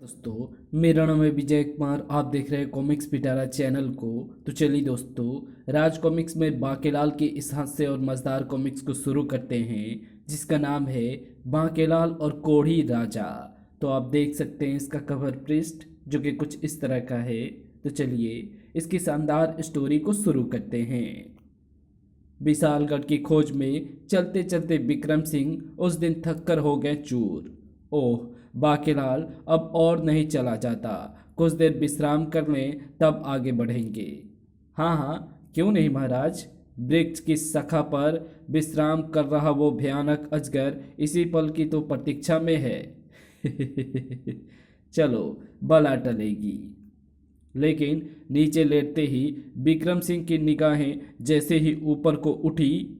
दोस्तों, मेरा नाम है विजय कुमार। आप देख रहे हैं कॉमिक्स पिटारा चैनल को। तो चलिए दोस्तों, राज कॉमिक्स में बांकेलाल के इस हास्य और मज़ेदार कॉमिक्स को शुरू करते हैं, जिसका नाम है बांकेलाल और कोढ़ी राजा। तो आप देख सकते हैं इसका कवर पृष्ठ, जो कि कुछ इस तरह का है। तो चलिए इसकी शानदार स्टोरी को शुरू करते हैं। विशालगढ़ की खोज में चलते चलते विक्रम सिंह उस दिन थक कर हो गए चूर। ओह, बाकेलाल अब और नहीं चला जाता। कुछ देर विश्राम कर लें, तब आगे बढ़ेंगे। हाँ हाँ, क्यों नहीं महाराज। वृक्ष की शाखा पर विश्राम कर रहा वो भयानक अजगर इसी पल की तो प्रतीक्षा में है। चलो, बला टलेगी। लेकिन नीचे लेटते ही विक्रम सिंह की निगाहें जैसे ही ऊपर को उठी।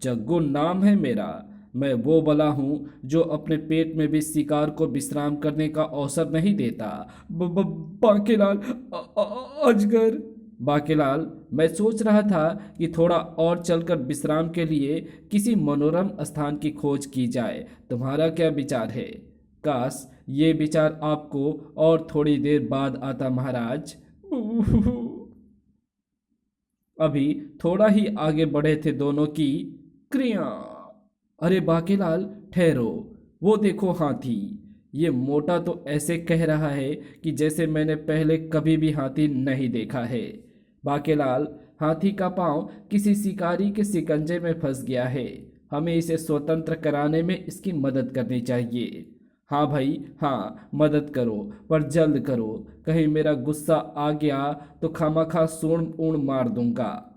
जग्गू नाम है मेरा। मैं वो बला हूँ जो अपने पेट में भी शिकार को विश्राम करने का अवसर नहीं देता। बाकेलाल, अजगर। बाकेलाल, मैं सोच रहा था कि थोड़ा और चलकर विश्राम के लिए किसी मनोरम स्थान की खोज की जाए। तुम्हारा क्या विचार है? काश ये विचार आपको और थोड़ी देर बाद आता महाराज। अभी थोड़ा ही आगे बढ़े थे दोनों की क्रिया। अरे बाकेलाल, ठहरो। वो देखो हाथी। ये मोटा तो ऐसे कह रहा है कि जैसे मैंने पहले कभी भी हाथी नहीं देखा है। बाकेलाल, हाथी का पांव किसी शिकारी के शिकंजे में फंस गया है। हमें इसे स्वतंत्र कराने में इसकी मदद करनी चाहिए। हाँ भाई हाँ, मदद करो, पर जल्द करो। कहीं मेरा गुस्सा आ गया तो खामखा सूंड ऊंड मार दूंगा।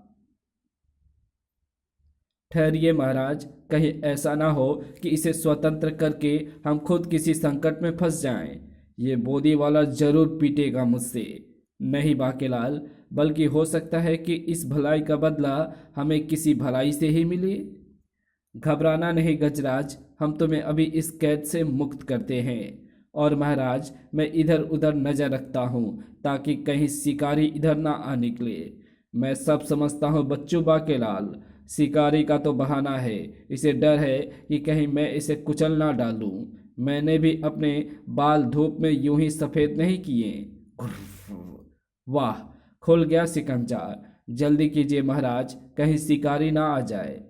ठहरिए महाराज, कहीं ऐसा ना हो कि इसे स्वतंत्र करके हम खुद किसी संकट में फंस जाएं। ये बोदी वाला जरूर पीटेगा मुझसे। नहीं बाकेलाल, बल्कि हो सकता है कि इस भलाई का बदला हमें किसी भलाई से ही मिले। घबराना नहीं गजराज, हम तुम्हें अभी इस कैद से मुक्त करते हैं। और महाराज, मैं इधर उधर नजर रखता हूँ ताकि कहीं शिकारी इधर ना आ निकले। मैं सब समझता हूँ बच्चू बाकेलाल। शिकारी का तो बहाना है। इसे डर है कि कहीं मैं इसे कुचल ना डालूं। मैंने भी अपने बाल धूप में यूं ही सफ़ेद नहीं किए। वाह, खुल गया शिकंजा। जल्दी कीजिए महाराज, कहीं शिकारी ना आ जाए।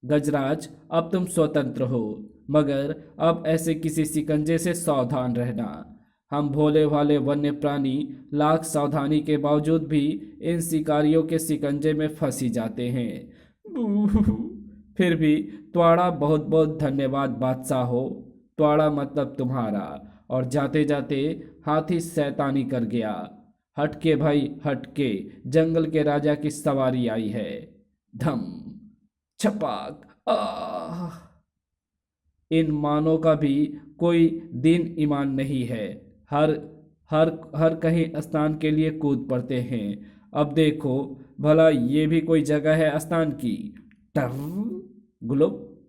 गजराज, अब तुम स्वतंत्र हो, मगर अब ऐसे किसी शिकंजे से सावधान रहना। हम भोले भाले वन्य प्राणी लाख सावधानी के बावजूद भी इन शिकारियों के शिकंजे में फंसी जाते हैं। फिर भी तुम्हारा बहुत बहुत धन्यवाद बादशाह हो। तुम्हारा मतलब तुम्हारा। और जाते जाते हाथी शैतानी कर गया। हटके भाई हटके, जंगल के राजा की सवारी आई है। धम छपाक। आह, इन मानों का भी कोई दिन ईमान नहीं है। हर हर हर कहीं स्नान के लिए कूद पड़ते हैं। अब देखो भला ये भी कोई जगह है स्नान की। टर ग्लोब।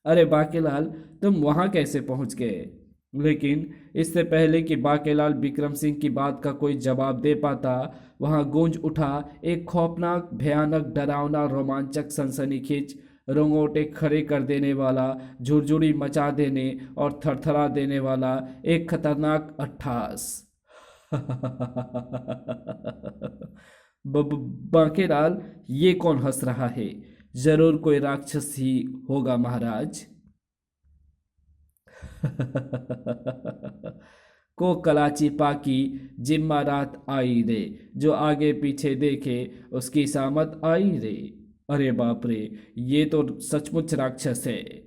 अरे बाकेलाल, तुम वहां कैसे पहुंच गए? लेकिन इससे पहले कि बाकेलाल विक्रम सिंह की बात का कोई जवाब दे पाता, वहां गूंज उठा एक खौफनाक, भयानक, डरावना, रोमांचक, सनसनीखेज, रोंगोटे खड़े कर देने वाला, झुरझुरी मचा देने और थरथरा देने वाला एक खतरनाक अट्ठास। बांकेलाल, ये कौन हंस रहा है? जरूर कोई राक्षस ही होगा महाराज। को कलाची पाकी, जिम्मा रात आई रे। जो आगे पीछे देखे उसकी सामत आई रे। अरे बाप रे, ये तो सचमुच राक्षस है।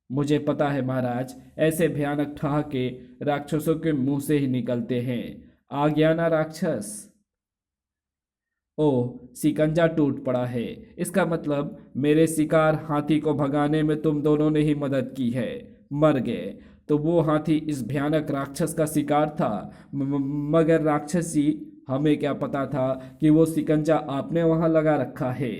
मुझे पता है महाराज, ऐसे भयानक ठहाके राक्षसों के मुंह से ही निकलते हैं। आ गया ना राक्षस। ओह, शिकंजा टूट पड़ा है। इसका मतलब मेरे शिकार हाथी को भगाने में तुम दोनों ने ही मदद की है। मर गए। तो वो हाथी इस भयानक राक्षस का शिकार था। मगर राक्षसी, हमें क्या पता था कि वो शिकंजा आपने वहां लगा रखा है।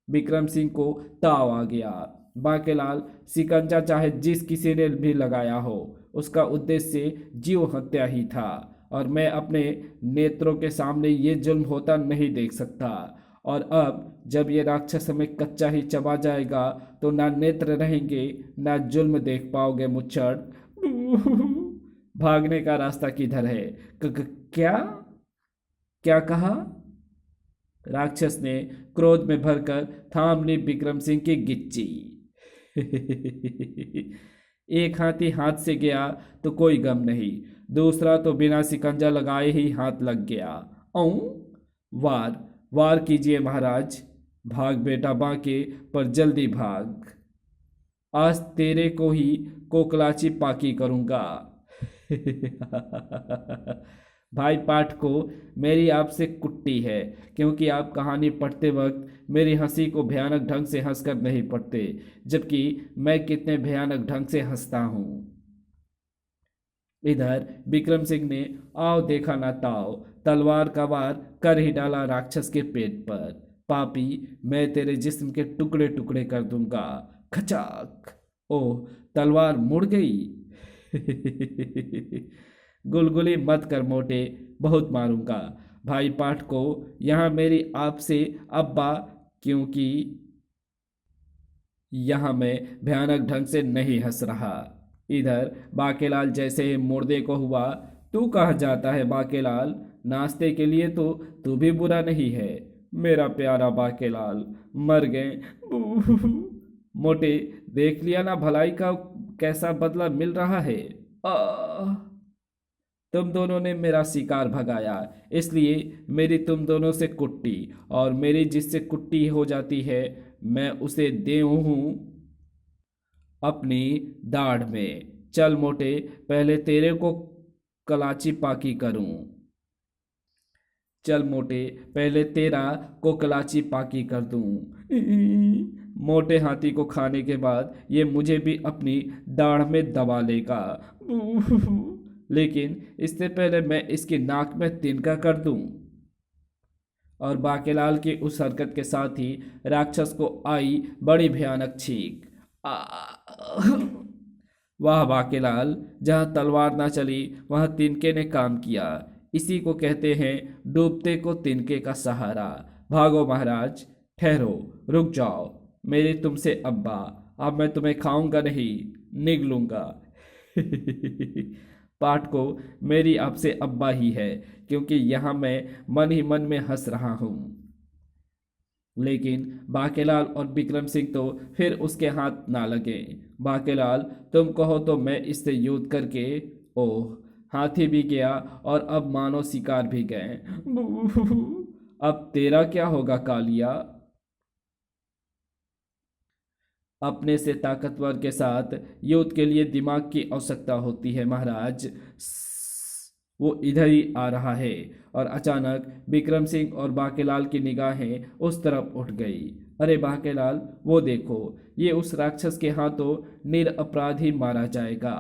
विक्रम सिंह को ताव आ गया। बाकेलाल, शिकंजा चाहे जिस किसी ने भी लगाया हो, उसका उद्देश्य जीव हत्या ही था। और मैं अपने नेत्रों के सामने ये जुल्म होता नहीं देख सकता। और अब जब ये राक्षस हमें कच्चा ही चबा जाएगा तो ना नेत्र रहेंगे, ना जुल्म देख पाओगे मुच्छड़। भागने का रास्ता किधर है? क्या क्या कहा? राक्षस ने क्रोध में भरकर थाम ली विक्रम सिंह की गिच्ची। एक हाथी हाथ से गया तो कोई गम नहीं, दूसरा तो बिना सिकंजा लगाए ही हाथ लग गया। औ वार वार कीजिए महाराज। भाग बेटा बांके, पर जल्दी भाग। आज तेरे को ही कोकलाची पाकी करूंगा। भाई पाठ को मेरी आपसे कुट्टी है, क्योंकि आप कहानी पढ़ते वक्त मेरी हंसी को भयानक ढंग से हंसकर नहीं पढ़ते, जबकि मैं कितने भयानक ढंग से हंसता हूं। इधर विक्रम सिंह ने आओ देखा ना ताओ, तलवार का वार कर ही डाला राक्षस के पेट पर। पापी, मैं तेरे जिस्म के टुकड़े टुकड़े कर दूंगा। खचाक। ओह, तलवार मुड़ गई। गुलगुली मत कर मोटे, बहुत मारूंगा। भाई पाठ को यहाँ मेरी आपसे अब्बा, क्योंकि यहाँ मैं भयानक ढंग से नहीं हंस रहा। इधर बाकेलाल जैसे ही मुर्दे को हुआ, तू कहाँ जाता है बाकेलाल? नाश्ते के लिए तो तू भी बुरा नहीं है। मेरा प्यारा बाकेलाल, मर गए। मोटे, देख लिया ना भलाई का कैसा बदला मिल रहा है। आ, तुम दोनों ने मेरा शिकार भगाया, इसलिए मेरी तुम दोनों से कुट्टी, और मेरी जिससे कुट्टी हो जाती है मैं उसे देऊं हूं अपनी दाढ़ में। चल मोटे, पहले तेरे को कलाची पाकी करूं। चल मोटे, पहले तेरा को कलाची पाकी कर दूं। मोटे हाथी को खाने के बाद ये मुझे भी अपनी दाढ़ में दबा लेगा। लेकिन इससे पहले मैं इसकी नाक में तिनका कर दूं। और बाकेलाल की उस हरकत के साथ ही राक्षस को आई बड़ी भयानक छींक। आ! वाह बाकेलाल, जहाँ तलवार ना चली वहाँ तिनके ने काम किया। इसी को कहते हैं डूबते को तिनके का सहारा। भागो महाराज, ठहरो, रुक जाओ। मेरी तुमसे अब्बा, अब मैं तुम्हें खाऊंगा नहीं, निगलूंगा। पाठ को मेरी आपसे अब्बा ही है, क्योंकि यहाँ मैं मन ही मन में हंस रहा हूँ। लेकिन बाकेलाल और विक्रम सिंह तो फिर उसके हाथ ना लगे। बाकेलाल, तुम कहो तो मैं इससे युद्ध करके। ओह, हाथी भी गया और अब मानो शिकार भी गए। अब तेरा क्या होगा कालिया? अपने से ताकतवर के साथ युद्ध के लिए दिमाग की आवश्यकता होती है महाराज। वो इधर ही आ रहा है। और अचानक विक्रम सिंह और बाकेलाल की निगाहें उस तरफ उठ गई। अरे बाकेलाल, वो देखो, ये उस राक्षस के हाथों निरपराध ही मारा जाएगा।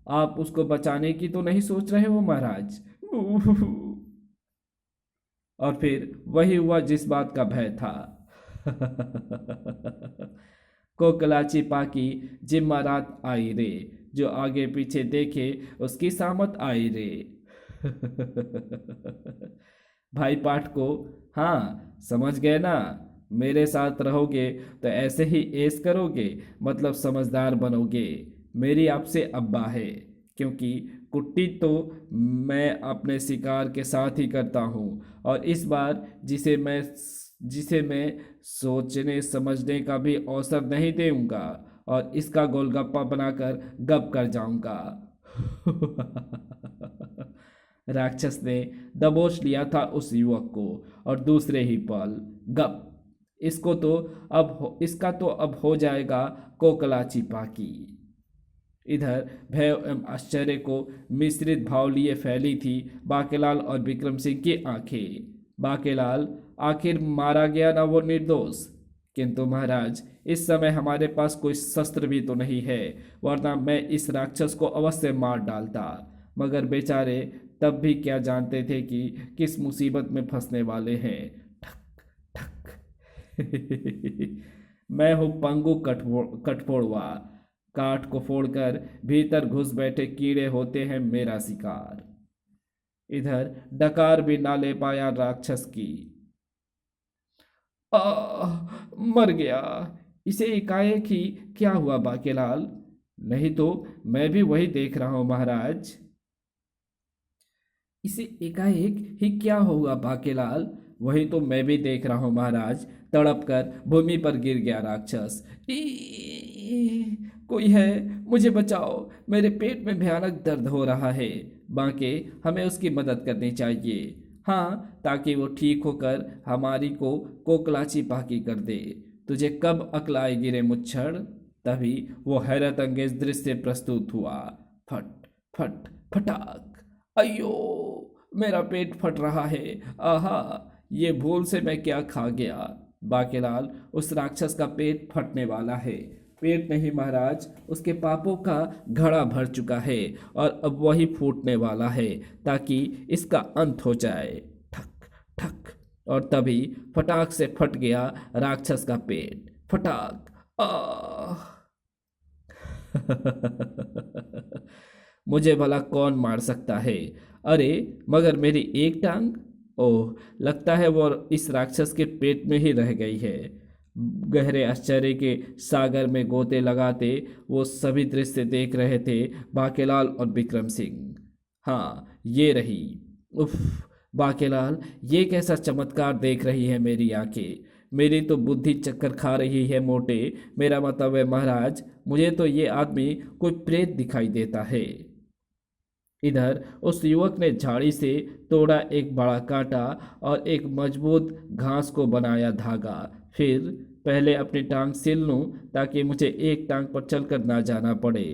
आप उसको बचाने की तो नहीं सोच रहे हो महाराज? और फिर वही हुआ जिस बात का भय था। कोकलाची पाकी जिम्मा रात आई रे, जो आगे पीछे देखे उसकी सामत आई रे। भाई पाठ को, हाँ समझ गए ना? मेरे साथ रहोगे तो ऐसे ही ऐश करोगे, मतलब समझदार बनोगे। मेरी आपसे अब्बा है, क्योंकि कुट्टी तो मैं अपने शिकार के साथ ही करता हूँ, और इस बार जिसे मैं सोचने समझने का भी अवसर नहीं दूंगा, और इसका गोलगप्पा बनाकर गप कर जाऊंगा। राक्षस ने दबोच लिया था उस युवक को, और दूसरे ही पल गप, इसका तो अब हो जाएगा कोकलाची पाकी। इधर भय एवं आश्चर्य को मिश्रित भाव लिए फैली थी बाकेलाल और विक्रम सिंह की आंखें। बाकेलाल, आखिर मारा गया ना वो निर्दोष? किंतु महाराज, इस समय हमारे पास कोई शस्त्र भी तो नहीं है, वरना मैं इस राक्षस को अवश्य मार डालता। मगर बेचारे तब भी क्या जानते थे कि किस मुसीबत में फंसने वाले हैं। ठक ठक। मैं हूँ पंगु कठफोड़वा, काठ को फोड़कर भीतर घुस बैठे कीड़े होते हैं मेरा शिकार। इधर डकार भी ना ले पाया राक्षस की। आ, मर गया। इसे एकाएक ही क्या हुआ बाकेलाल? नहीं तो मैं भी वही देख रहा हूं महाराज। इसे एकाएक ही क्या होगा बाकेलाल? वही तो मैं भी देख रहा हूं महाराज। तड़प कर भूमि पर गिर गया राक्षस। कोई है, मुझे बचाओ, मेरे पेट में भयानक दर्द हो रहा है। बांके, हमें उसकी मदद करनी चाहिए। हाँ, ताकि वो ठीक होकर हमारी को कोकलाची पाकी कर दे। तुझे कब अक्ल आएगी रे मुच्छड़? तभी वो हैरत अंगेज दृश्य प्रस्तुत हुआ। फट फट फटाक। अयो, मेरा पेट फट रहा है। आहा, ये भूल से मैं क्या खा गया? बाकेलाल, उस राक्षस का पेट फटने वाला है। पेट नहीं महाराज, उसके पापों का घड़ा भर चुका है और अब वही फूटने वाला है ताकि इसका अंत हो जाए। ठक ठक। और तभी फटाक से फट गया राक्षस का पेट। फटाक। आह! मुझे भला कौन मार सकता है? अरे, मगर मेरी एक टांग? ओह, लगता है वो इस राक्षस के पेट में ही रह गई है। गहरे आश्चर्य के सागर में गोते लगाते वो सभी दृश्य देख रहे थे बाकेलाल और विक्रम सिंह। हाँ, ये रही। उफ, बाकेलाल, ये कैसा चमत्कार देख रही है मेरी आंखें। मेरी तो बुद्धि चक्कर खा रही है मोटे। मेरा मतलब है महाराज, मुझे तो ये आदमी कोई प्रेत दिखाई देता है। इधर उस युवक ने झाड़ी से तोड़ा एक बड़ा कांटा और एक मजबूत घास को बनाया धागा। फिर पहले अपनी टांग सिल लूं ताकि मुझे एक टांग पर चलकर ना जाना पड़े।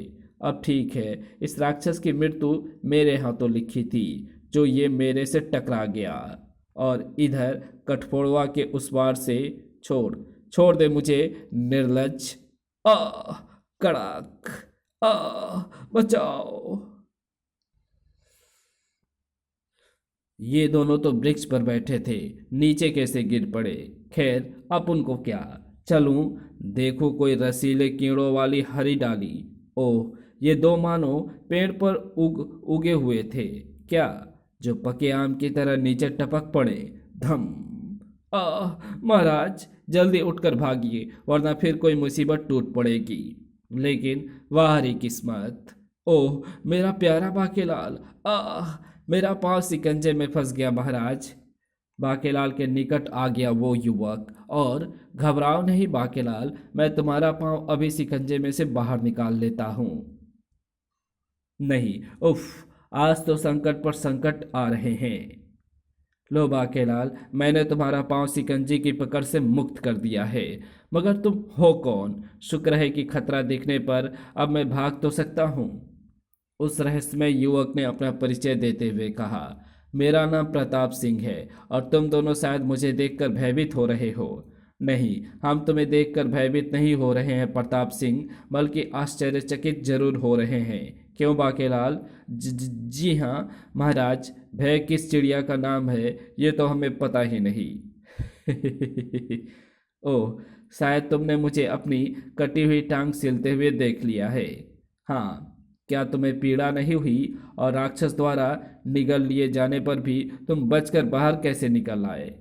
अब ठीक है, इस राक्षस की मृत्यु मेरे हाथों लिखी थी, जो ये मेरे से टकरा गया। और इधर कठफोड़वा के उस पार से छोड़ छोड़ दे मुझे, निर्लज्ज। आ कड़ाक। आ बचाओ। ये दोनों तो वृक्ष पर बैठे थे, नीचे कैसे गिर पड़े? खैर, अब उनको क्या। चलूं, देखूं कोई रसीले कीड़ों वाली हरी डाली। ओह, ये दो मानो पेड़ पर उगे हुए थे क्या, जो पके आम की तरह नीचे टपक पड़े। धम। महाराज, जल्दी उठकर भागिए, वरना फिर कोई मुसीबत टूट पड़ेगी। लेकिन वाह हरी किस्मत। ओह, मेरा प्यारा बाकेलाल। आह, मेरा पांव सिकंजे में फंस गया महाराज। बाकेलाल के निकट आ गया वो युवक और, घबराओ नहीं बाकेलाल, मैं तुम्हारा पांव अभी सिकंजे में से बाहर निकाल लेता हूं। नहीं, उफ, आज तो संकट पर संकट आ रहे हैं। लो बाकेलाल, मैंने तुम्हारा पांव सिकंजी की पकड़ से मुक्त कर दिया है। मगर तुम हो कौन? शुक्र है कि खतरा दिखने पर अब मैं भाग तो सकता हूँ। उस रहस्यमय युवक ने अपना परिचय देते हुए कहा, मेरा नाम प्रताप सिंह है और तुम दोनों शायद मुझे देखकर भयभीत हो रहे हो। नहीं, हम तुम्हें देखकर भयभीत नहीं हो रहे हैं प्रताप सिंह, बल्कि आश्चर्यचकित जरूर हो रहे हैं। क्यों बाकेलाल? जी हाँ महाराज, भय किस चिड़िया का नाम है ये तो हमें पता ही नहीं। ओह, शायद तुमने मुझे अपनी कटी हुई टांग सिलते हुए देख लिया है। हाँ, क्या तुम्हें पीड़ा नहीं हुई? और राक्षस द्वारा निगल लिए जाने पर भी तुम बचकर बाहर कैसे निकल आए?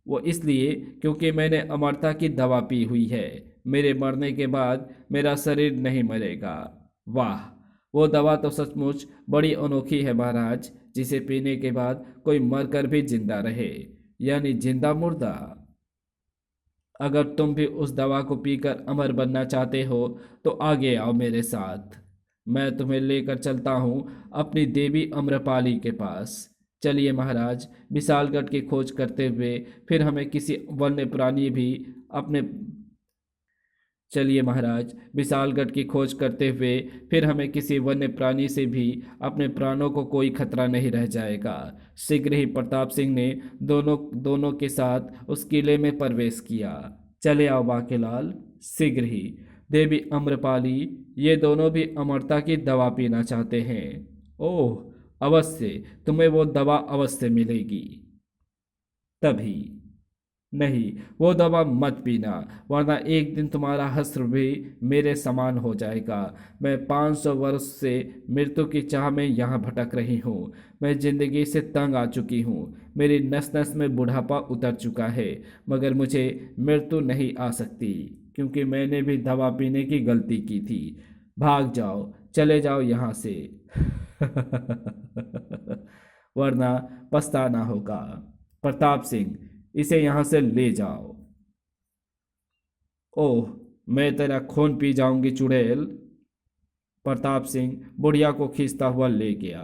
वो इसलिए क्योंकि मैंने अमरता की दवा पी हुई है। मेरे मरने के बाद मेरा शरीर नहीं मरेगा। वाह, वो दवा तो सचमुच बड़ी अनोखी है महाराज, जिसे पीने के बाद कोई मरकर भी जिंदा रहे, यानी जिंदा मुर्दा। अगर तुम भी उस दवा को पीकर अमर बनना चाहते हो तो आगे आओ मेरे साथ। मैं तुम्हें लेकर चलता हूँ अपनी देवी अम्रपाली के पास। चलिए महाराज, विशालगढ़ की खोज करते हुए फिर हमें किसी वन्य प्राणी भी अपने चलिए महाराज, विशालगढ़ की खोज करते हुए फिर हमें किसी वन्य प्राणी से भी अपने प्राणों को कोई खतरा नहीं रह जाएगा। शीघ्र ही प्रताप सिंह ने दोनों दोनों के साथ उस किले में प्रवेश किया। चले आओ बाकेलाल, शीघ्र ही। देवी अम्रपाली, ये दोनों भी अमरता की दवा पीना चाहते हैं। ओह, अवश्य, तुम्हें वो दवा अवश्य मिलेगी। तभी, नहीं, वो दवा मत पीना, वरना एक दिन तुम्हारा हश्र भी मेरे समान हो जाएगा। मैं 500 वर्ष से मृत्यु की चाह में यहाँ भटक रही हूँ। मैं जिंदगी से तंग आ चुकी हूँ। मेरी नस नस में बुढ़ापा उतर चुका है, मगर मुझे मृत्यु नहीं आ सकती, क्योंकि मैंने भी दवा पीने की गलती की थी। भाग जाओ, चले जाओ यहाँ से। वरना पछताना होगा। प्रताप सिंह, इसे यहाँ से ले जाओ। ओह, मैं तेरा खून पी जाऊंगी चुड़ैल। प्रताप सिंह बुढ़िया को खींचता हुआ ले गया।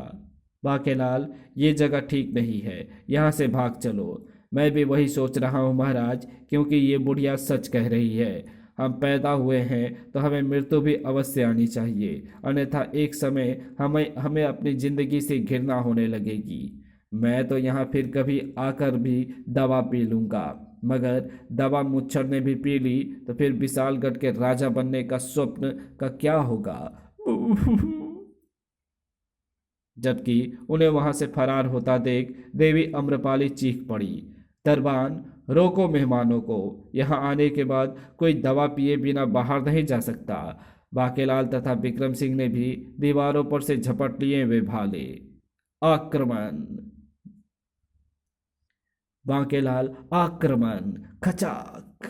बाकेलाल, ये जगह ठीक नहीं है, यहाँ से भाग चलो। मैं भी वही सोच रहा हूँ महाराज, क्योंकि ये बुढ़िया सच कह रही है। हम पैदा हुए हैं तो हमें मृत्यु भी अवश्य आनी चाहिए, अन्यथा एक समय हमें हमें अपनी जिंदगी से घृणा होने लगेगी। मैं तो यहाँ फिर कभी आकर भी दवा पी लूँगा, मगर दवा मुच्छर ने भी पी ली तो फिर विशालगढ़ के राजा बनने का स्वप्न का क्या होगा। जबकि उन्हें वहां से फरार होता देख देवी अम्रपाली चीख पड़ी, दरबान, रोको मेहमानों को। यहाँ आने के बाद कोई दवा पिए बिना बाहर नहीं जा सकता। बाकेलाल तथा विक्रम सिंह ने भी दीवारों पर से झपट लिए वे भाले। आक्रमण! बाकेलाल, आक्रमण! खचाक!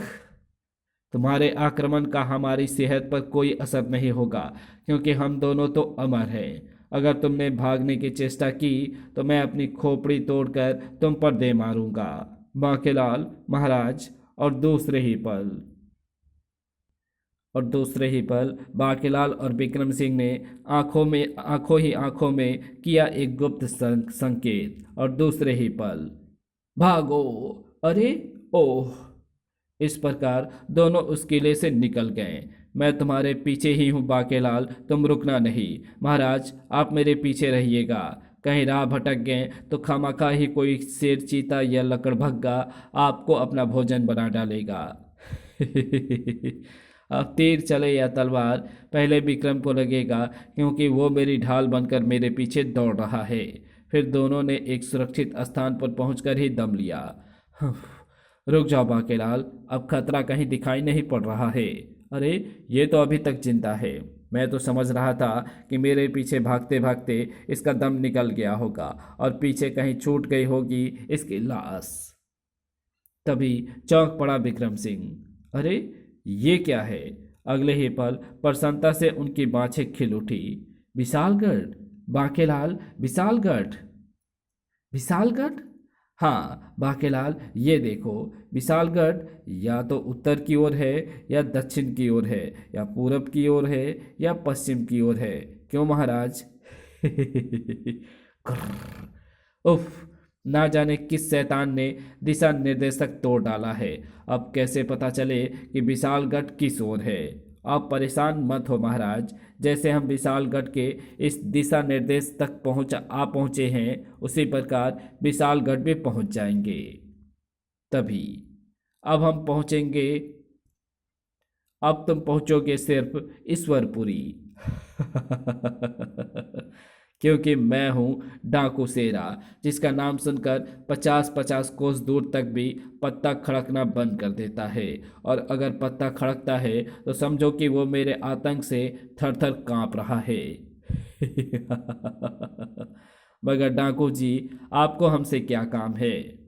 तुम्हारे आक्रमण का हमारी सेहत पर कोई असर नहीं होगा, क्योंकि हम दोनों तो अमर हैं। अगर तुमने भागने की चेष्टा की तो मैं अपनी खोपड़ी तोड़कर तुम पर दे मारूंगा। बाकेलाल महाराज। और दूसरे ही पल बाकेलाल और विक्रम सिंह ने आंखों में किया एक गुप्त संकेत, और दूसरे ही पल भागो। अरे, ओह! इस प्रकार दोनों उस किले से निकल गए। मैं तुम्हारे पीछे ही हूँ बाकेलाल, तुम रुकना नहीं। महाराज, आप मेरे पीछे रहिएगा। कहीं राह भटक गए तो खामखा ही कोई शेर, चीता या लकड़भग्गा आपको अपना भोजन बना डालेगा। अब तीर चले या तलवार, पहले विक्रम को लगेगा, क्योंकि वो मेरी ढाल बनकर मेरे पीछे दौड़ रहा है। फिर दोनों ने एक सुरक्षित स्थान पर पहुंचकर ही दम लिया। रुक जाओ बाकेलाल, अब खतरा कहीं दिखाई नहीं पड़ रहा है। अरे, ये तो अभी तक जिंदा है। मैं तो समझ रहा था कि मेरे पीछे भागते भागते इसका दम निकल गया होगा और पीछे कहीं छूट गई होगी इसकी लाश। तभी चौंक पड़ा विक्रम सिंह। अरे, ये क्या है? अगले ही पल प्रसन्नता से उनकी बाँछें खिल उठी। विशालगढ़! बाकेलाल, विशालगढ़! विशालगढ़? हाँ बाकेलाल, ये देखो, विशालगढ़ या तो उत्तर की ओर है, या दक्षिण की ओर है, या पूरब की ओर है, या पश्चिम की ओर है। क्यों महाराज? उफ! ना जाने किस शैतान ने दिशा निर्देशक तोड़ डाला है। अब कैसे पता चले कि विशालगढ़ किस ओर है? आप परेशान मत हो महाराज, जैसे हम विशालगढ़ के इस दिशा निर्देश तक पहुंचे हैं, उसी प्रकार विशालगढ़ भी पहुंच जाएंगे। तभी अब हम पहुंचेंगे। अब तुम पहुंचोगे सिर्फ ईश्वरपुरी। क्योंकि मैं हूं डाकू शेरा, जिसका नाम सुनकर 50-50 कोस दूर तक भी पत्ता खड़कना बंद कर देता है। और अगर पत्ता खड़कता है तो समझो कि वो मेरे आतंक से थर थर कांप रहा है। मगर डाकू जी, आपको हमसे क्या काम है?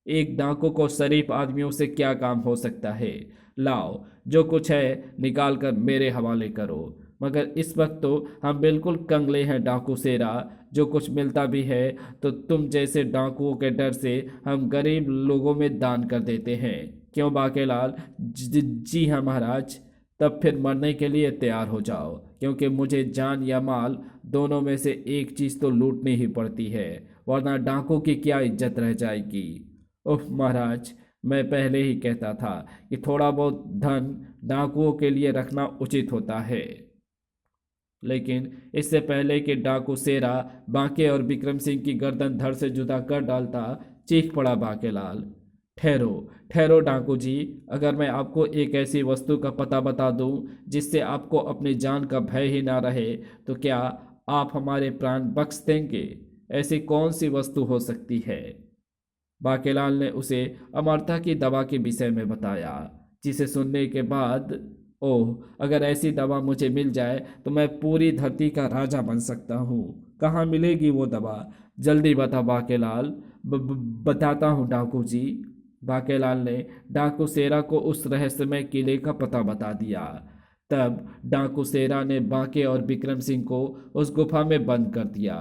एक डाकू को शरीफ आदमियों से क्या काम हो सकता है? लाओ, जो कुछ है निकाल कर मेरे हवाले करो। मगर इस वक्त तो हम बिल्कुल कंगले हैं डाकू शेरा। जो कुछ मिलता भी है तो तुम जैसे डाकुओं के डर से हम गरीब लोगों में दान कर देते हैं। क्यों बाकेलाल? जी हाँ महाराज। तब फिर मरने के लिए तैयार हो जाओ, क्योंकि मुझे जान या माल दोनों में से एक चीज़ तो लूटनी ही पड़ती है, वरना डाकू की क्या इज्जत रह जाएगी। उफ महाराज, मैं पहले ही कहता था कि थोड़ा बहुत धन डाकुओं के लिए रखना उचित होता है। लेकिन इससे पहले कि डाकू शेरा बांके और विक्रम सिंह की गर्दन धड़ से जुदा कर डालता, चीख पड़ा बाकेलाल। ठहरो ठहरो डाकू जी, अगर मैं आपको एक ऐसी वस्तु का पता बता दूं जिससे आपको अपनी जान का भय ही ना रहे, तो क्या आप हमारे प्राण बख्श देंगे? ऐसी कौन सी वस्तु हो सकती है? बाकेलाल ने उसे अमरता की दवा के विषय में बताया, जिसे सुनने के बाद, ओह, अगर ऐसी दवा मुझे मिल जाए तो मैं पूरी धरती का राजा बन सकता हूँ। कहाँ मिलेगी वो दवा? जल्दी बता बाकेलाल। बताता हूँ डाकू जी। बाकेलाल ने डाकू शेरा को उस रहस्यमय किले का पता बता दिया। तब डाकू शेरा ने बांके और विक्रम सिंह को उस गुफा में बंद कर दिया।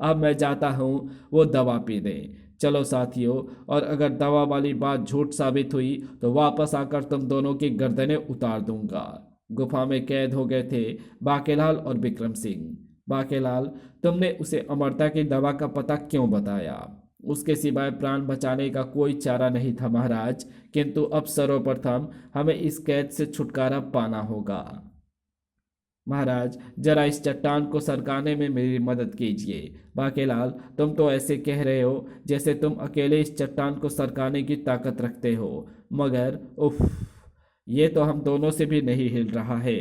अब मैं जाता हूँ, वो दवा पी दें। चलो साथियों, और अगर दवा वाली बात झूठ साबित हुई तो वापस आकर तुम दोनों की गर्दनें उतार दूंगा। गुफा में कैद हो गए थे बाकेलाल और विक्रम सिंह। बाकेलाल, तुमने उसे अमरता की दवा का पता क्यों बताया? उसके सिवाय प्राण बचाने का कोई चारा नहीं था महाराज, किंतु अब सर्वप्रथम हमें इस कैद से छुटकारा पाना होगा। महाराज, जरा इस चट्टान को सरकाने में मेरी मदद कीजिए। बाकेलाल, तुम तो ऐसे कह रहे हो जैसे तुम अकेले इस चट्टान को सरकाने की ताकत रखते हो, मगर उफ, ये तो हम दोनों से भी नहीं हिल रहा है।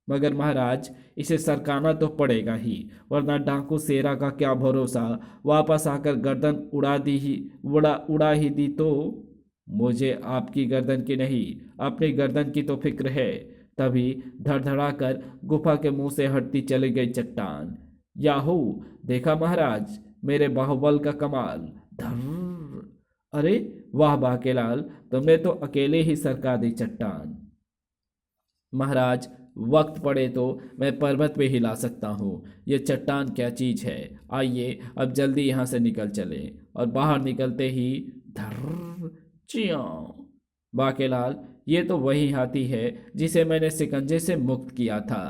मगर महाराज, इसे सरकाना तो पड़ेगा ही, वरना डाकू शेरा का क्या भरोसा, वापस आकर गर्दन उड़ा ही दी तो। मुझे आपकी गर्दन की नहीं, अपनी गर्दन की तो फिक्र है। तभी धड़धड़ा कर गुफा के मुंह से हटती चली गई चट्टान। याहू, देखा महाराज, मेरे बाहुबल का कमाल। धर्र। अरे वाह बाकेलाल, तुमने तो अकेले ही सरका दी चट्टान। महाराज, वक्त पड़े तो मैं पर्वत भी हिला सकता हूँ, ये चट्टान क्या चीज है। आइए अब जल्दी यहाँ से निकल चले। और बाहर निकलते ही धर्र चियां। बाकेलाल, ये तो वही हाथी है जिसे मैंने शिकंजे से मुक्त किया था।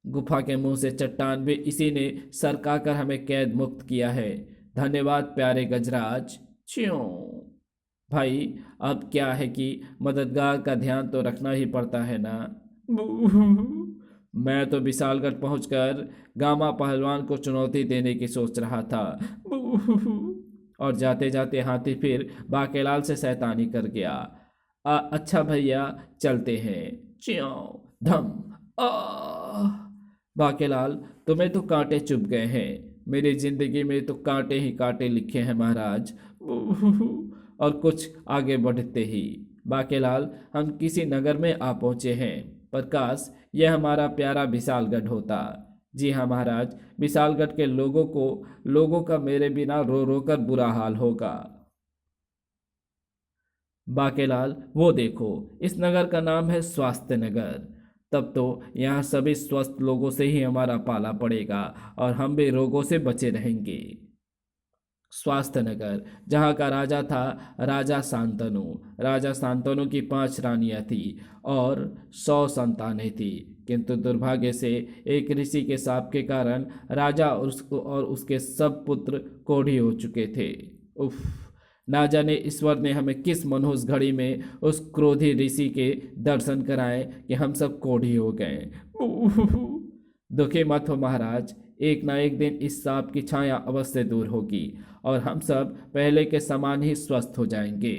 गुफा के मुंह से चट्टान भी इसी ने सरकाकर हमें कैद मुक्त किया है। धन्यवाद प्यारे गजराज। च्यों। भाई, अब क्या है कि मददगार का ध्यान तो रखना ही पड़ता है ना। मैं तो विशालगढ़ पहुंचकर गामा पहलवान को चुनौती देने की सोच रहा था। और जाते जाते हाथी फिर बाकेलाल से शैतानी कर गया। अच्छा भैया, चलते हैं। च्यों। धम। आ बाकेलाल, तुम्हें तो कांटे चुभ गए हैं। मेरी जिंदगी में तो कांटे ही कांटे लिखे हैं महाराज। और कुछ आगे बढ़ते ही बाकेलाल, हम किसी नगर में आ पहुंचे हैं। पर काश यह हमारा प्यारा विशालगढ़ होता। जी हाँ महाराज, विशालगढ़ के लोगों का मेरे बिना रो रो कर बुरा हाल होगा। बाकेलाल, वो देखो, इस नगर का नाम है स्वास्थ्य नगर। तब तो यहाँ सभी स्वस्थ लोगों से ही हमारा पाला पड़ेगा और हम भी रोगों से बचे रहेंगे। स्वास्थ्य नगर, जहाँ का राजा था राजा शांतनु। राजा शांतनु की 5 रानियां थी और 100 संतानें थी, किंतु दुर्भाग्य से एक ऋषि के शाप के कारण राजा और उसके सब पुत्र कोढ़ी हो चुके थे। उफ, ना जाने ईश्वर ने हमें किस मनहूस घड़ी में उस क्रोधी ऋषि के दर्शन कराए कि हम सब कोढ़ी हो गए। दुखी मत हो महाराज, एक ना एक दिन इस सांप की छाया अवश्य दूर होगी और हम सब पहले के समान ही स्वस्थ हो जाएंगे।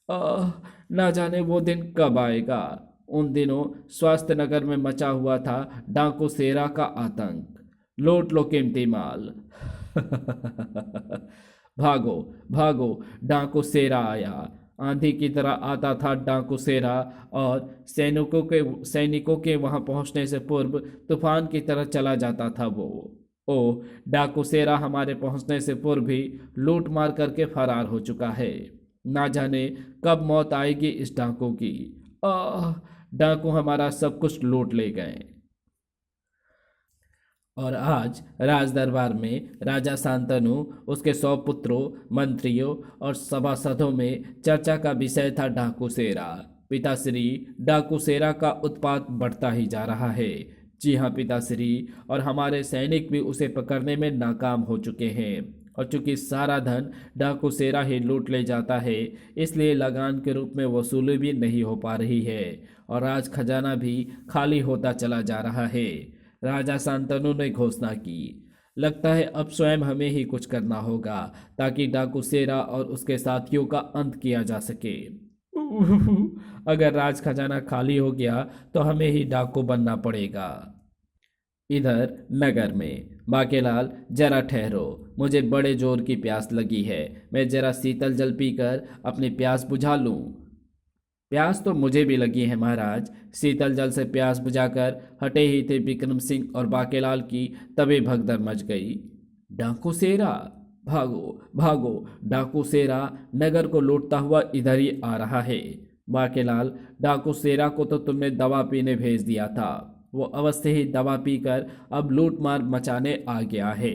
ना जाने वो दिन कब आएगा। उन दिनों स्वास्थ्य नगर में मचा हुआ था डाकू शेरा का आतंक। लूट लो कीमती माल। भागो भागो, डाकू शेरा आया। आंधी की तरह आता था डाकू शेरा और सैनिकों के वहां पहुंचने से पूर्व तूफान की तरह चला जाता था वो। ओ, डाकू शेरा हमारे पहुंचने से पूर्व भी लूट मार करके फरार हो चुका है। ना जाने कब मौत आएगी इस डाकू की। डाकू हमारा सब कुछ लूट ले गए। और आज राज दरबार में राजा शांतनु, उसके 100 पुत्रों, मंत्रियों और सभासदों में चर्चा का विषय था डाकू शेरा। पिताश्री, डाकू शेरा का उत्पात बढ़ता ही जा रहा है। जी हाँ पिताश्री, और हमारे सैनिक भी उसे पकड़ने में नाकाम हो चुके हैं। और चूंकि सारा धन डाकू शेरा ही लूट ले जाता है, इसलिए लगान के रूप में वसूली भी नहीं हो पा रही है और राज खजाना भी खाली होता चला जा रहा है। राजा शांतनु ने घोषणा की, लगता है अब स्वयं हमें ही कुछ करना होगा ताकि डाकू शेरा और उसके साथियों का अंत किया जा सके। अगर राज खजाना खाली हो गया तो हमें ही डाकू बनना पड़ेगा। इधर नगर में, बाकेलाल जरा ठहरो, मुझे बड़े जोर की प्यास लगी है। मैं जरा शीतल जल पीकर अपनी प्यास बुझा लूं। प्यास तो मुझे भी लगी है महाराज। शीतल जल से प्यास बुझाकर हटे ही थे विक्रम सिंह और बाकेलाल की तभी भगदड़ मच गई। डाकू शेरा, भागो भागो, डाकू शेरा नगर को लूटता हुआ इधर ही आ रहा है। बाकेलाल, डाकू शेरा को तो तुमने दवा पीने भेज दिया था। वो अवश्य ही दवा पीकर अब लूट मार मचाने आ गया है।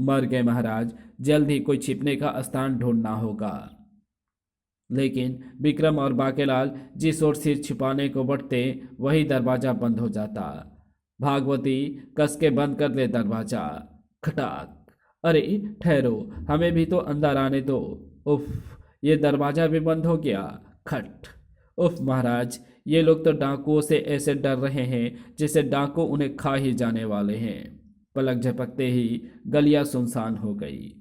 मर गए महाराज, जल्द ही कोई छिपने का स्थान ढूंढना होगा। लेकिन विक्रम और बाकेलाल जिस ओर सिर छिपाने को बढ़ते वही दरवाजा बंद हो जाता। भागवती, कस के बंद कर दे दरवाजा। खटाक। अरे ठहरो, हमें भी तो अंदर आने दो। उफ, ये दरवाजा भी बंद हो गया। खट। उफ महाराज, ये लोग तो डाकुओं से ऐसे डर रहे हैं जैसे डाकू उन्हें खा ही जाने वाले हैं। पलक झपकते ही गलियां सुनसान हो गई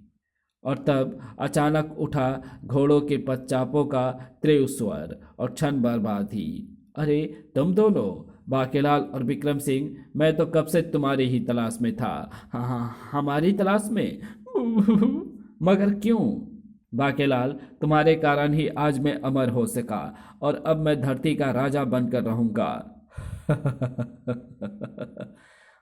और तब अचानक उठा घोड़ों के पदचापों का तीव्र स्वर और क्षण बर्बाद ही। अरे तुम दोनों, बाकेलाल और विक्रम सिंह, मैं तो कब से तुम्हारी ही तलाश में था। हाँ हाँ, हमारी तलाश में? मगर क्यों? बाकेलाल, तुम्हारे कारण ही आज मैं अमर हो सका और अब मैं धरती का राजा बनकर रहूंगा।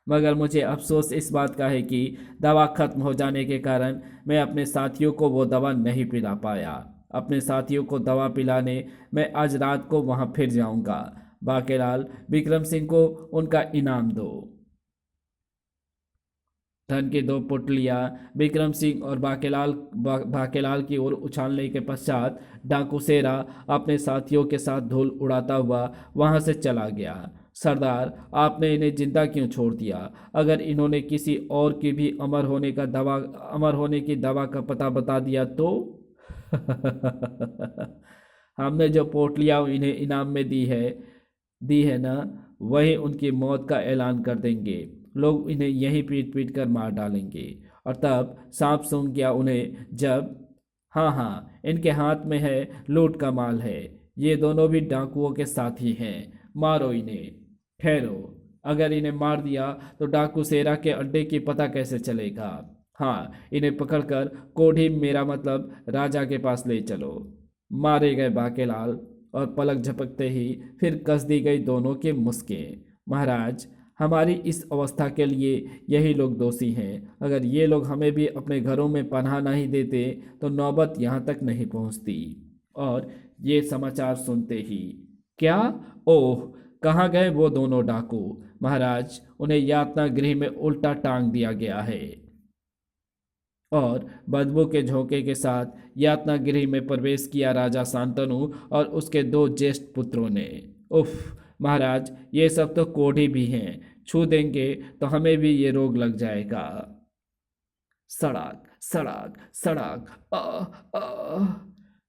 मगर मुझे अफसोस इस बात का है कि दवा खत्म हो जाने के कारण मैं अपने साथियों को वो दवा नहीं पिला पाया। अपने साथियों को दवा पिलाने मैं आज रात को वहां फिर जाऊंगा। बाकेलाल, विक्रम सिंह को उनका इनाम दो। धन की दो पुटलियां विक्रम सिंह और बाकेलाल की ओर उछालने के पश्चात डाकू सेरा अपने साथियों के साथ धूल उड़ाता हुआ वहां से चला गया। सरदार, आपने इन्हें जिंदा क्यों छोड़ दिया? अगर इन्होंने किसी और की भी अमर होने की दवा का पता बता दिया तो? हमने जो पोटलियां इन्हें इनाम में दी है ना, वही उनकी मौत का ऐलान कर देंगे। लोग इन्हें यहीं पीट पीट कर मार डालेंगे और तब सांप सूंघ गया उन्हें जब। हाँ हाँ, इनके हाथ में है लूट का माल है। ये दोनों भी डाकुओं के साथी हैं। मारो इन्हें। ठहरो, अगर इन्हें मार दिया तो डाकू सेरा के अड्डे की पता कैसे चलेगा? हाँ, इन्हें पकड़कर कोढ़ी, मेरा मतलब राजा के पास ले चलो। मारे गए बाकेलाल और पलक झपकते ही फिर कस दी गई दोनों के मुस्कें। महाराज, हमारी इस अवस्था के लिए यही लोग दोषी हैं। अगर ये लोग हमें भी अपने घरों में पनाह नहीं देते तो नौबत यहाँ तक नहीं पहुँचती। और ये समाचार सुनते ही क्या? ओह, कहाँ गए वो दोनों डाकू? महाराज, उन्हें यातना गृह में उल्टा टांग दिया गया है। और बदबू के झोंके के साथ यातना गृह में प्रवेश किया राजा शांतनु और उसके दो ज्येष्ठ पुत्रों ने। उफ महाराज, ये सब तो कोढ़ी भी हैं। छू देंगे तो हमें भी ये रोग लग जाएगा। सड़ाक सड़ाक सड़ाक।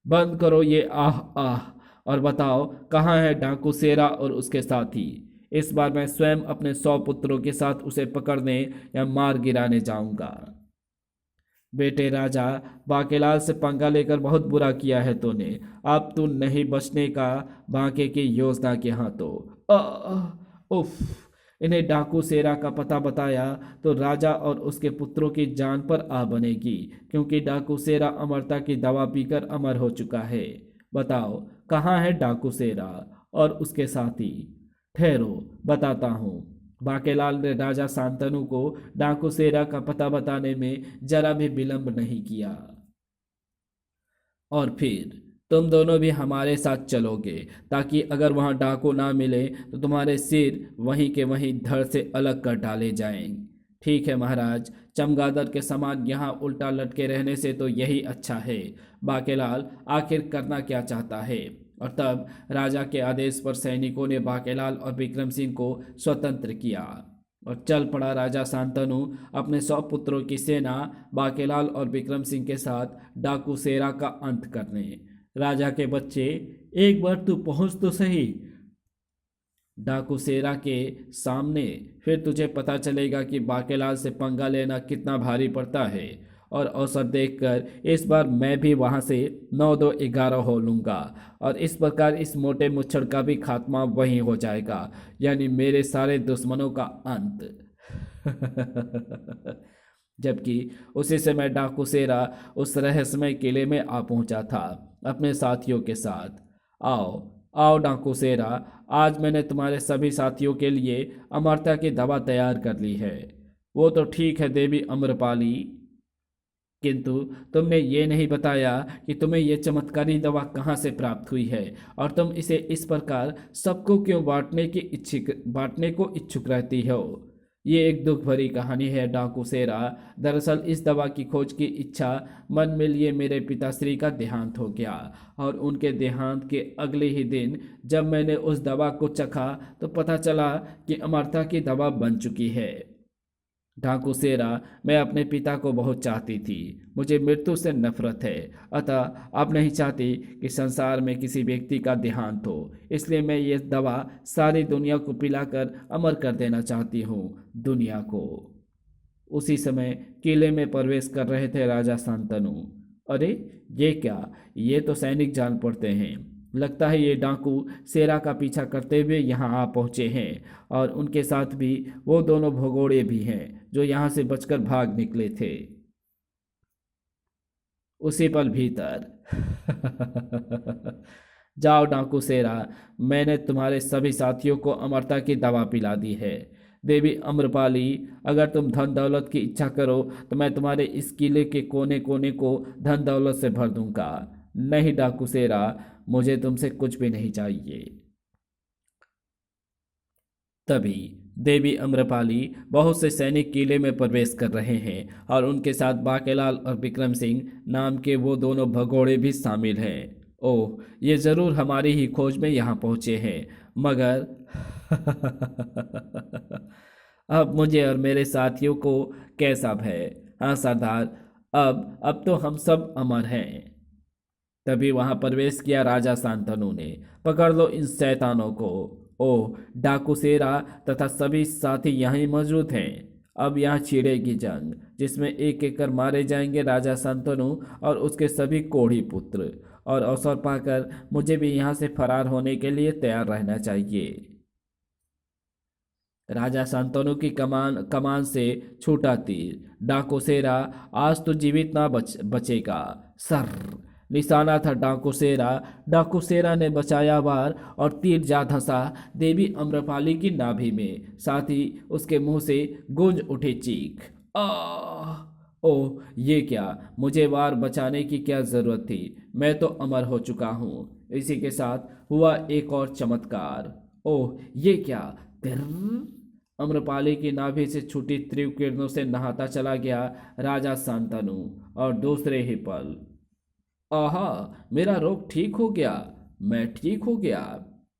बंद करो ये आह आह और बताओ कहाँ है डाकू सेरा और उसके साथी? इस बार मैं स्वयं अपने 100 पुत्रों के साथ उसे पकड़ने या मार गिराने जाऊंगा। बेटे राजा, बाकेलाल से पंगा लेकर बहुत बुरा किया है तूने। अब तू नहीं बचने का बांके की योजना के हाथों। उफ, इन्हें डाकू सेरा का पता बताया तो राजा और उसके पुत्रों की जान पर आ बनेगी, क्योंकि डाकू सेरा अमरता की दवा पीकर अमर हो चुका है। बताओ कहाँ है डाकू सेरा और उसके साथी? ठहरो, बताता हूँ। बाकेलाल ने राजा शांतनु को डाकू सेरा का पता बताने में जरा भी विलंब नहीं किया। और फिर तुम दोनों भी हमारे साथ चलोगे, ताकि अगर वहां डाकू ना मिले तो तुम्हारे सिर वहीं के वहीं धड़ से अलग कर डाले जाएं। ठीक है महाराज, चमगादड़ के समान यहाँ उल्टा लटके रहने से तो यही अच्छा है। बाकेलाल आखिर करना क्या चाहता है? और तब राजा के आदेश पर सैनिकों ने बाकेलाल और विक्रम सिंह को स्वतंत्र किया और चल पड़ा राजा शांतनु अपने 100 पुत्रों की सेना बाकेलाल और विक्रम सिंह के साथ डाकू सेरा का अंत करने। राजा के बच्चे, एक बार तू पहुंच तो सही डाकू सेरा के सामने, फिर तुझे पता चलेगा कि बाकेलाल से पंगा लेना कितना भारी पड़ता है। और अवसर देखकर इस बार मैं भी वहां से 9-2-11 हो लूंगा और इस प्रकार इस मोटे मुच्छड़ का भी खात्मा वहीं हो जाएगा, यानी मेरे सारे दुश्मनों का अंत। जबकि उसी समय डाकू सेरा उस रहस्यमय किले में आ पहुंचा था अपने साथियों के साथ। आओ आओ डाकू सेरा, आज मैंने तुम्हारे सभी साथियों के लिए अमरता की दवा तैयार कर ली है। वो तो ठीक है देवी अम्रपाली, किंतु तुमने ये नहीं बताया कि तुम्हें ये चमत्कारी दवा कहाँ से प्राप्त हुई है और तुम इसे इस प्रकार सबको क्यों बांटने को इच्छुक रहती हो। ये एक दुख भरी कहानी है डाकू सेरा। दरअसल इस दवा की खोज की इच्छा मन में लिए मेरे पिताश्री का देहांत हो गया और उनके देहांत के अगले ही दिन जब मैंने उस दवा को चखा तो पता चला कि अमरता की दवा बन चुकी है। डाकू सेरा, मैं अपने पिता को बहुत चाहती थी। मुझे मृत्यु से नफरत है, अतः अब नहीं चाहती कि संसार में किसी व्यक्ति का देहांत हो। इसलिए मैं ये दवा सारी दुनिया को पिलाकर अमर कर देना चाहती हूँ, दुनिया को। उसी समय किले में प्रवेश कर रहे थे राजा शांतनु। अरे ये क्या, ये तो सैनिक जान पड़ते हैं। लगता है ये डाकू शेरा का पीछा करते हुए यहाँ आ पहुँचे हैं और उनके साथ भी वो दोनों भगोड़े भी हैं जो यहाँ से बचकर भाग निकले थे। उसी पल भीतर जाओ डाकू शेरा, मैंने तुम्हारे सभी साथियों को अमरता की दवा पिला दी है। देवी अम्रपाली, अगर तुम धन दौलत की इच्छा करो तो मैं तुम्हारे इस किले के कोने कोने को धन दौलत से भर दूंगा। नहीं डाकू शेरा, मुझे तुमसे कुछ भी नहीं चाहिए। तभी देवी अम्रपाली, बहुत से सैनिक किले में प्रवेश कर रहे हैं और उनके साथ बाकेलाल और विक्रम सिंह नाम के वो दोनों भगोड़े भी शामिल हैं। ओह, ये जरूर हमारी ही खोज में यहाँ पहुँचे हैं, मगर अब मुझे और मेरे साथियों को कैसा भय। हाँ सरदार, अब तो हम सब अमर हैं। तभी वहां प्रवेश किया राजा शांतनु ने। पकड़ लो इन शैतानों को। ओह, डाकू सेरा तथा सभी साथी यहीं मौजूद हैं। अब यहाँ छिड़ेगी जंग, जिसमें एक एक कर मारे जाएंगे राजा शांतनु और उसके सभी कोढ़ी पुत्र। और अवसर पाकर मुझे भी यहाँ से फरार होने के लिए तैयार रहना चाहिए। राजा शांतनु की कमान से छूटा तीर। डाकू सेरा, आज तो जीवित ना बचेगा। सर, निशाना था डाकू सेरा। डाकू सेरा ने बचाया वार और तीर जा धंसा देवी अम्रपाली की नाभि में। साथ ही उसके मुंह से गूंज उठी चीख, आ! ओह, ये क्या, मुझे वार बचाने की क्या जरूरत थी, मैं तो अमर हो चुका हूँ। इसी के साथ हुआ एक और चमत्कार। ओह, ये क्या, तिर्र! अम्रपाली की नाभि से छूटी तीव्र किरणों से नहाता चला गया राजा शांतनु। और दूसरे ही पल, आहा, मेरा रोग ठीक हो गया, मैं ठीक हो गया।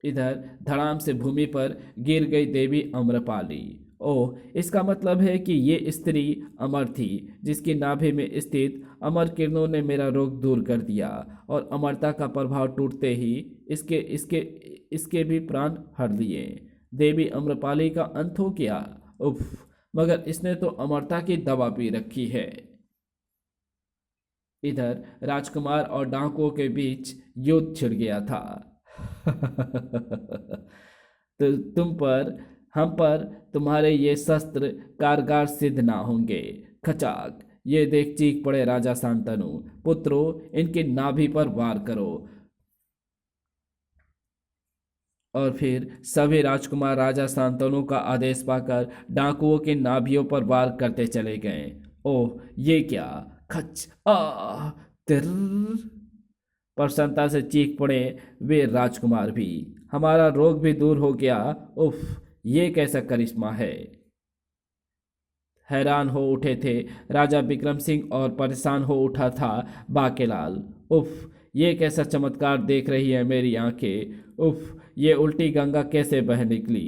इधर धड़ाम से भूमि पर गिर गई देवी अम्रपाली। ओह, इसका मतलब है कि ये स्त्री अमर थी, जिसकी नाभि में स्थित अमर किरणों ने मेरा रोग दूर कर दिया और अमरता का प्रभाव टूटते ही इसके इसके इसके भी प्राण हर लिए। देवी अम्रपाली का अंत हो गया। उफ, मगर इसने तो अमरता की दवा पी रखी है। इधर राजकुमार और डाकुओं के बीच युद्ध छिड़ गया था। तो तुम पर, हम पर तुम्हारे ये शस्त्र कारगर सिद्ध ना होंगे। खचाक, ये देख चीख पड़े राजा शांतनु। पुत्रों, इनकी नाभि पर वार करो। और फिर सभी राजकुमार राजा शांतनु का आदेश पाकर डाकुओं की नाभियों पर वार करते चले गए। ओह, ये क्या, खच, आ, तिर! प्रसन्नता से चीख पड़े वे राजकुमार भी। हमारा रोग भी दूर हो गया। उफ, ये कैसा करिश्मा है। हैरान हो उठे थे राजा विक्रम सिंह और परेशान हो उठा था बाकेलाल। उफ, ये कैसा चमत्कार देख रही है मेरी आंखें। उफ, ये उल्टी गंगा कैसे बह निकली।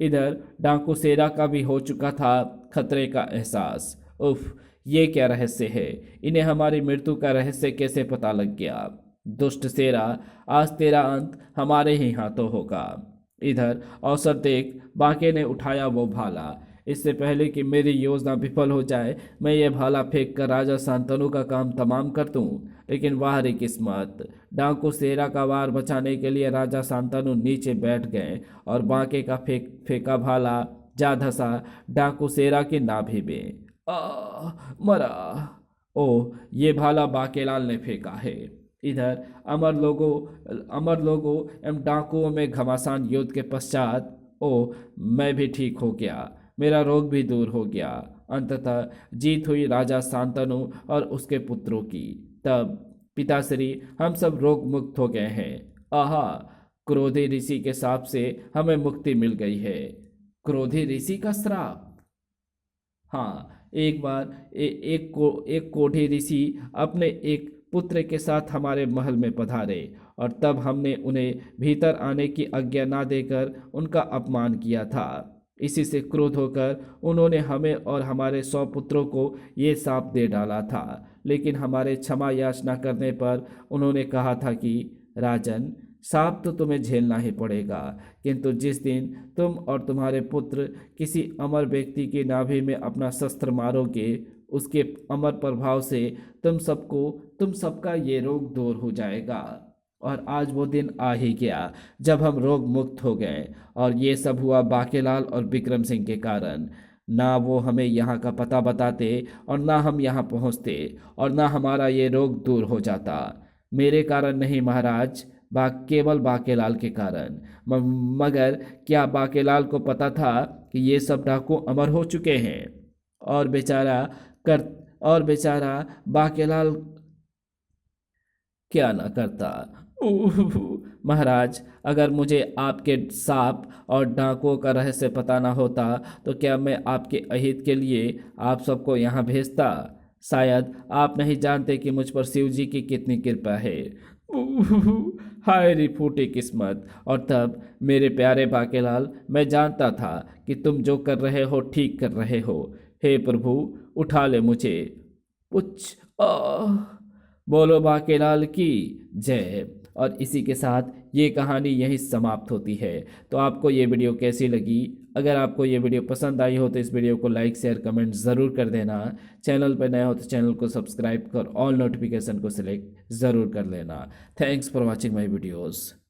इधर डाकू सेरा का भी हो चुका था खतरे का एहसास। उफ, ये क्या रहस्य है, इन्हें हमारी मृत्यु का रहस्य कैसे पता लग गया। दुष्ट सेरा, आज तेरा अंत हमारे ही हाथों होगा। इधर अवसर देख बांके ने उठाया वो भाला। इससे पहले कि मेरी योजना विफल हो जाए, मैं ये भाला फेंक कर राजा शांतनु का काम तमाम कर दूं। लेकिन वाह रे किस्मत, डाकू सेरा का वार बचाने के लिए राजा शांतनु नीचे बैठ गए और बांके का फेंका भाला जा धंसा डाकू सेरा की नाभि में। मरा। ओ, ये भाला बाकेलाल ने फेंका है। इधर अमर लोगों एवं डाकुओं में घमासान युद्ध के पश्चात, ओ, मैं भी ठीक हो गया। मेरा रोग भी दूर हो गया। अंततः जीत हुई राजा शांतनु और उसके पुत्रों की। तब पिताश्री हम सब रोग मुक्त हो गए हैं। आहा, क्रोधी ऋषि के शाप से हमें मुक्ति मिल गई है। क्रोधी ऋषि का श्राप? हाँ, एक बार एक कोढ़ी ऋषि अपने एक पुत्र के साथ हमारे महल में पधारे और तब हमने उन्हें भीतर आने की आज्ञा ना देकर उनका अपमान किया था। इसी से क्रोध होकर उन्होंने हमें और हमारे 100 पुत्रों को ये शाप दे डाला था। लेकिन हमारे क्षमा याचना करने पर उन्होंने कहा था कि राजन, शाप तो तुम्हें झेलना ही पड़ेगा, किंतु जिस दिन तुम और तुम्हारे पुत्र किसी अमर व्यक्ति की नाभि में अपना शस्त्र मारोगे, उसके अमर प्रभाव से तुम सबका ये रोग दूर हो जाएगा। और आज वो दिन आ ही गया जब हम रोग मुक्त हो गए, और ये सब हुआ बाकेलाल और विक्रम सिंह के कारण। ना वो हमें यहाँ का पता बताते और ना हम यहाँ पहुँचते और ना हमारा ये रोग दूर हो जाता। मेरे कारण नहीं महाराज, केवल बाकेलाल के कारण। मगर क्या बाकेलाल को पता था कि ये सब डाकू अमर हो चुके हैं? और कर बेचारा बाकेलाल क्या ना करता। महाराज, अगर मुझे आपके सांप और डाकुओं का रहस्य पता ना होता तो क्या मैं आपके अहित के लिए आप सबको यहाँ भेजता? शायद आप नहीं जानते कि मुझ पर शिव जी की कितनी कृपा है। हाय री फूटी किस्मत। और तब मेरे प्यारे बाकेलाल, मैं जानता था कि तुम जो कर रहे हो ठीक कर रहे हो। हे प्रभु, उठा ले मुझे। कुछ बोलो बाकेलाल की जय। और इसी के साथ ये कहानी यहीं समाप्त होती है। तो आपको ये वीडियो कैसी लगी? अगर आपको ये वीडियो पसंद आई हो तो इस वीडियो को लाइक शेयर कमेंट ज़रूर कर देना। चैनल पर नया हो तो चैनल को सब्सक्राइब कर ऑल नोटिफिकेशन को सिलेक्ट ज़रूर कर लेना। Thanks for watching my videos.